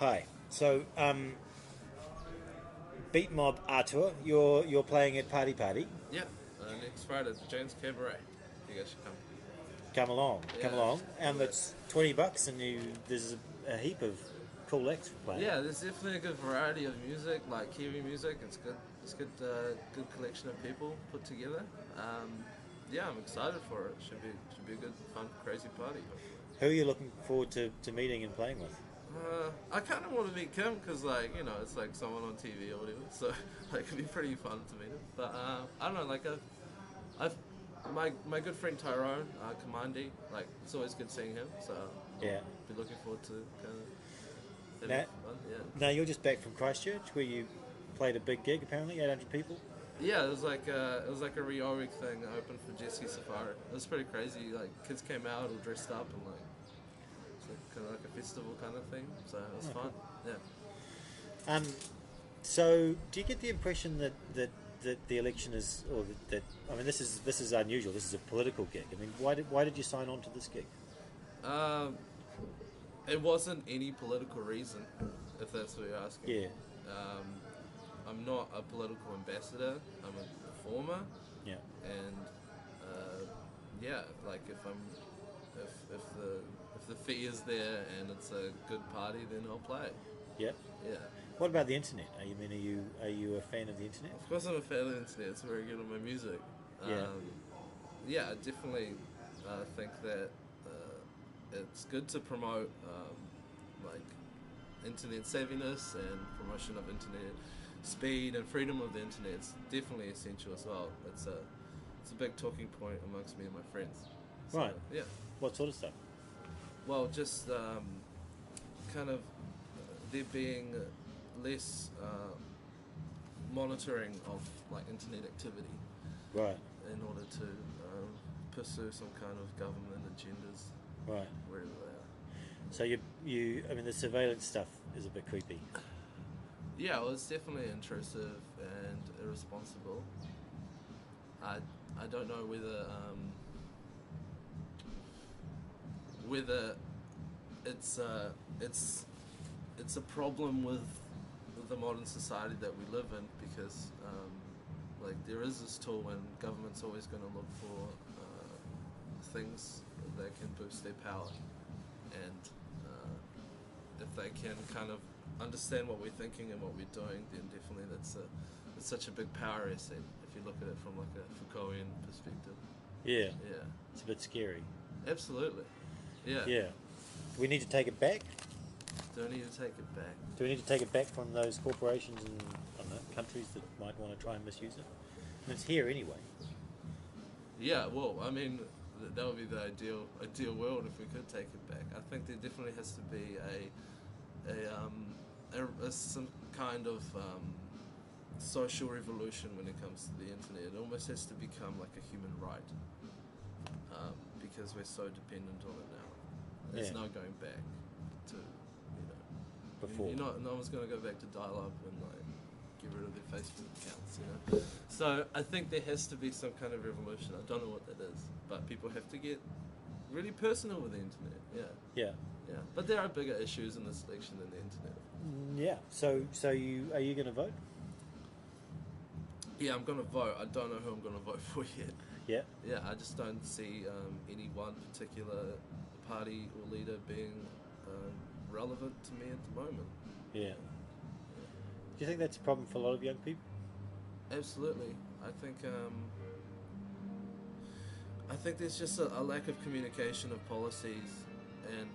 Hi. So, Beat Mob Artur, you're playing at Party Party. Yeah, next Friday, the James Cabaret. You guys should come. Come Yeah, along, and it's $20, and there's a heap of cool acts playing. yeah. There's definitely a good variety of music, like Kiwi music. It's good. It's good. Good collection of people put together. Yeah, I'm excited for it. Should be a good, fun, crazy party. Hopefully. Who are you looking forward to meeting and playing with? I kind of want to meet Kim because, like, it's like someone on TV or whatever. So, like, it'd be pretty fun to meet him. But I don't know. Like, I've my good friend Tyrone, Kamandi. Like, it's always good seeing him. So, Yeah. be looking forward to kind of Now, having fun. Yeah. now you're just back from Christchurch, where you played a big gig. Apparently, 800 people. Yeah, it was like a Riowick thing open for Jessie Safari. It was pretty crazy. Like kids came out all dressed up and like it's like, kind of like a festival kind of thing. So it was fun. Yeah. Um, so do you get the impression that the election is, or that I mean, this is unusual. This is a political gig. I mean, why did you sign on to this gig? Um, it wasn't any political reason, if that's what you're asking. Yeah. Um, I'm not a political ambassador. I'm a performer, Yeah. and yeah, like if the fee is there and it's a good party, then I'll play. Yeah. Yeah. What about the internet? Are you a fan of the internet? Of course, I'm a fan of the internet. It's very good on my music. Yeah. Yeah, I definitely think that it's good to promote like internet savviness and promotion of internet speed and freedom of the internet. It's definitely essential as well. It's a big talking point amongst me and my friends. So, Right. Yeah. What sort of stuff? Well, just kind of there being less monitoring of like internet activity Right. in order to pursue some kind of government agendas Right. wherever they are. So I mean, the surveillance stuff is a bit creepy. Yeah, well, it's definitely intrusive and irresponsible. I don't know whether it's a problem with the modern society that we live in because like there is this tool and government's always going to look for things that can boost their power, and if they can kind of understand what we're thinking and what we're doing, then definitely it's such a big power asset if you look at it from like a Foucaultian perspective. Yeah. Yeah, It's a bit scary. absolutely. Yeah. Yeah. Do we need to take it back? Do I need to take it back? Do we need to take it back from those corporations and I don't know, countries that might want to try and misuse it? And it's here anyway. Yeah, well, I mean, that would be the ideal world if we could take it back. I think there definitely has to be some kind of social revolution when it comes to the internet. It almost has to become like a human right because we're so dependent on it now. There's Yeah. no going back to Before. no one's going to go back to dial-up and like get rid of their Facebook accounts. So I think there has to be some kind of revolution. I don't know what that is, but people have to get really personal with the internet. Yeah. Yeah. Yeah, but there are bigger issues in this election than the internet. Yeah. So are you going to vote? Yeah, I'm gonna vote. I don't know who I'm gonna vote for yet. Yeah. Yeah, I just don't see any one particular party or leader being relevant to me at the moment. Yeah. Do you think that's a problem for a lot of young people? Absolutely, I think there's just a lack of communication of policies and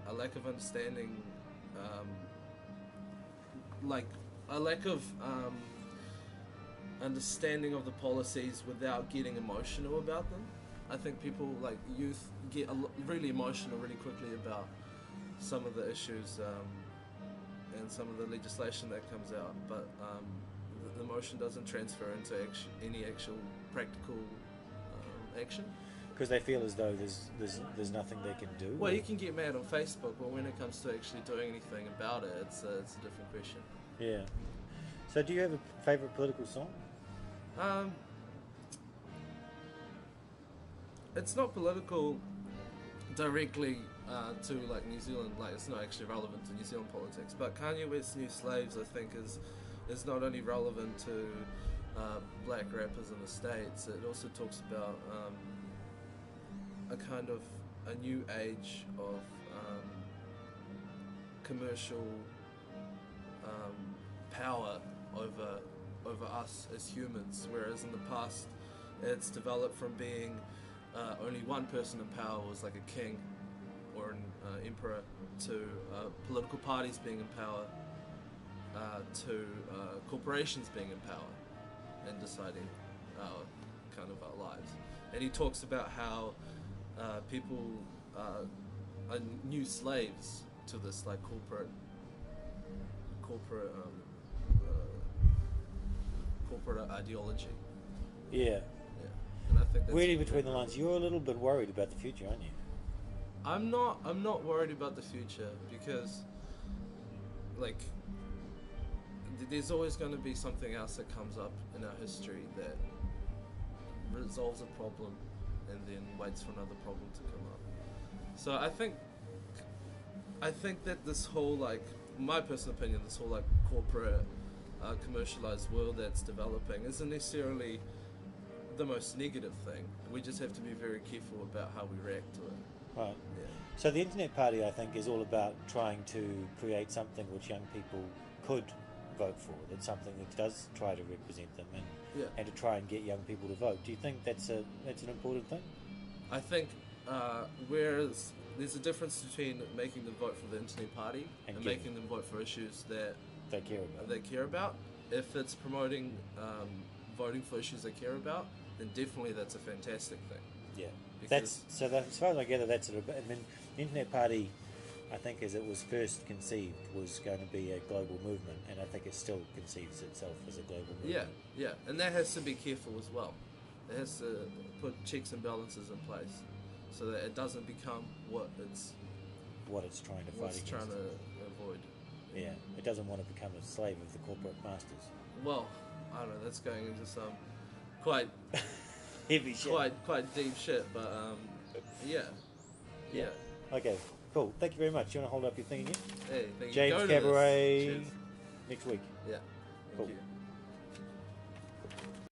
a lack of understanding, like a lack of understanding of the policies without getting emotional about them. I think people like youth get really emotional really quickly about some of the issues and some of the legislation that comes out, but the emotion doesn't transfer into any actual practical action. Because they feel as though there's nothing they can do. Well, you can get mad on Facebook, but when it comes to actually doing anything about it, it's a different question. Yeah. So do you have a favourite political song? It's not political directly to like New Zealand, like it's not actually relevant to New Zealand politics, but Kanye West's New Slaves, I think, is not only relevant to black rappers in the States. It also talks about a kind of a new age of commercial power over us as humans, whereas in the past it's developed from being only one person in power was like a king or an emperor, to political parties being in power, to corporations being in power and deciding kind of our lives. And he talks about how people are new slaves to this like corporate ideology. Yeah. Yeah, and I think that's Reading between the lines, you're a little bit worried about the future, aren't you? I'm not worried about the future, because like there's always going to be something else that comes up in our history that resolves a problem and then waits for another problem to come up. So I think that this whole, like, my personal opinion, this whole like corporate commercialized world that's developing isn't necessarily the most negative thing. We just have to be very careful about how we react to it. Right. Yeah. So the Internet Party, I think, is all about trying to create something which young people could vote for. That's something that does try to represent them and to try and get young people to vote. Do you think that's an important thing? I think whereas there's a difference between making them vote for the Internet Party and making them vote for issues that they care about. If it's promoting voting for issues they care about, then definitely that's a fantastic thing. Yeah. As far as I gather, that's it. I mean, the Internet Party, I think, as it was first conceived, was going to be a global movement, and I think it still conceives itself as a global movement. Yeah, and that has to be careful as well. It has to put checks and balances in place so that it doesn't become what it's trying to fight against. Trying to avoid. Yeah, it doesn't want to become a slave of the corporate masters. Well, I don't know. That's going into some quite heavy shit. Quite deep shit, but yeah. Okay, cool. Thank you very much. You want to hold up your thing again? Hey, thank you. James Cabaret Cheers. next week. Yeah. Thank you.